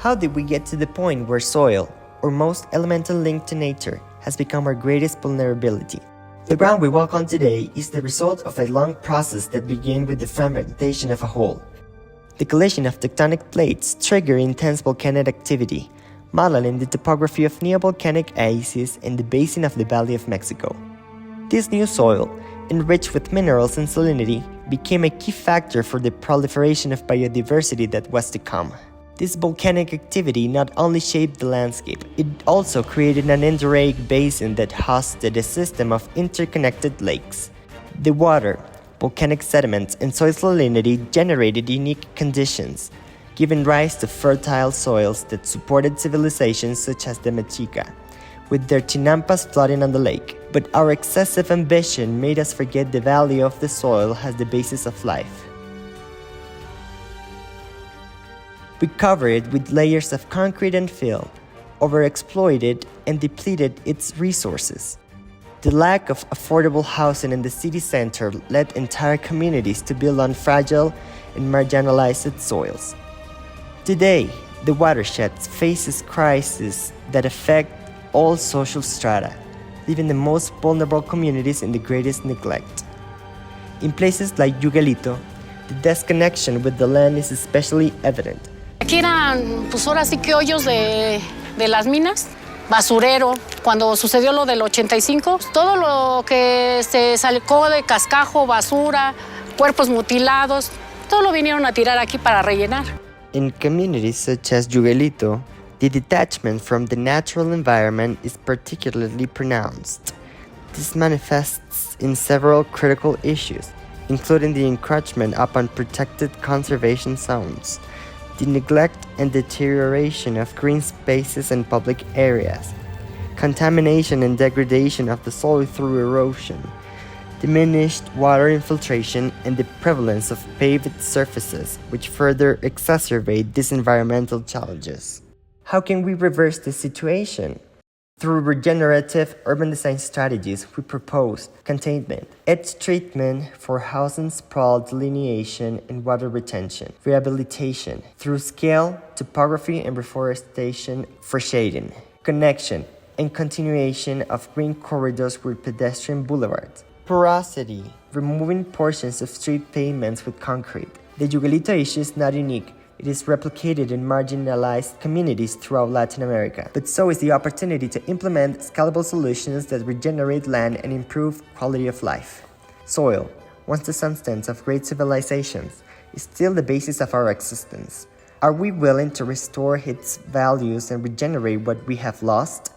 How did we get to the point where soil, our most elemental link to nature, has become our greatest vulnerability? The ground we walk on today is the result of a long process that began with the fragmentation of a whole. The collision of tectonic plates triggered intense volcanic activity, modeling the topography of neovolcanic oases in the basin of the Valley of Mexico. This new soil, enriched with minerals and salinity, became a key factor for the proliferation of biodiversity that was to come. This volcanic activity not only shaped the landscape, it also created an endorheic basin that hosted a system of interconnected lakes. The water, volcanic sediments, and soil salinity generated unique conditions, giving rise to fertile soils that supported civilizations such as the Mexica, with their chinampas floating on the lake. But our excessive ambition made us forget the value of the soil as the basis of life. We covered it with layers of concrete and fill, overexploited and depleted its resources. The lack of affordable housing in the city center led entire communities to build on fragile and marginalized soils. Today, the watershed faces crises that affect all social strata, leaving the most vulnerable communities in the greatest neglect. In places like Yuguelito, the disconnection with the land is especially evident. Aquí eran, pues ahora sí que hoyos de las minas, basurero. Cuando sucedió lo del 85, todo lo que se sacó de cascajo, basura, cuerpos mutilados, todo lo vinieron a tirar aquí para rellenar. In communities such as Yuguelito, the detachment from the natural environment is particularly pronounced. This manifests in several critical issues, including the encroachment upon protected conservation zones, the neglect and deterioration of green spaces and public areas, contamination and degradation of the soil through erosion, diminished water infiltration, and the prevalence of paved surfaces, which further exacerbate these environmental challenges. How can we reverse this situation? Through regenerative urban design strategies, we propose containment, edge treatment for housing sprawl delineation and water retention, rehabilitation through scale, topography, and reforestation for shading, connection and continuation of green corridors with pedestrian boulevards, porosity, removing portions of street pavements with concrete. The Yuguelito issue is not unique. It is replicated in marginalized communities throughout Latin America, but so is the opportunity to implement scalable solutions that regenerate land and improve quality of life. Soil, once the substance of great civilizations, is still the basis of our existence. Are we willing to restore its values and regenerate what we have lost?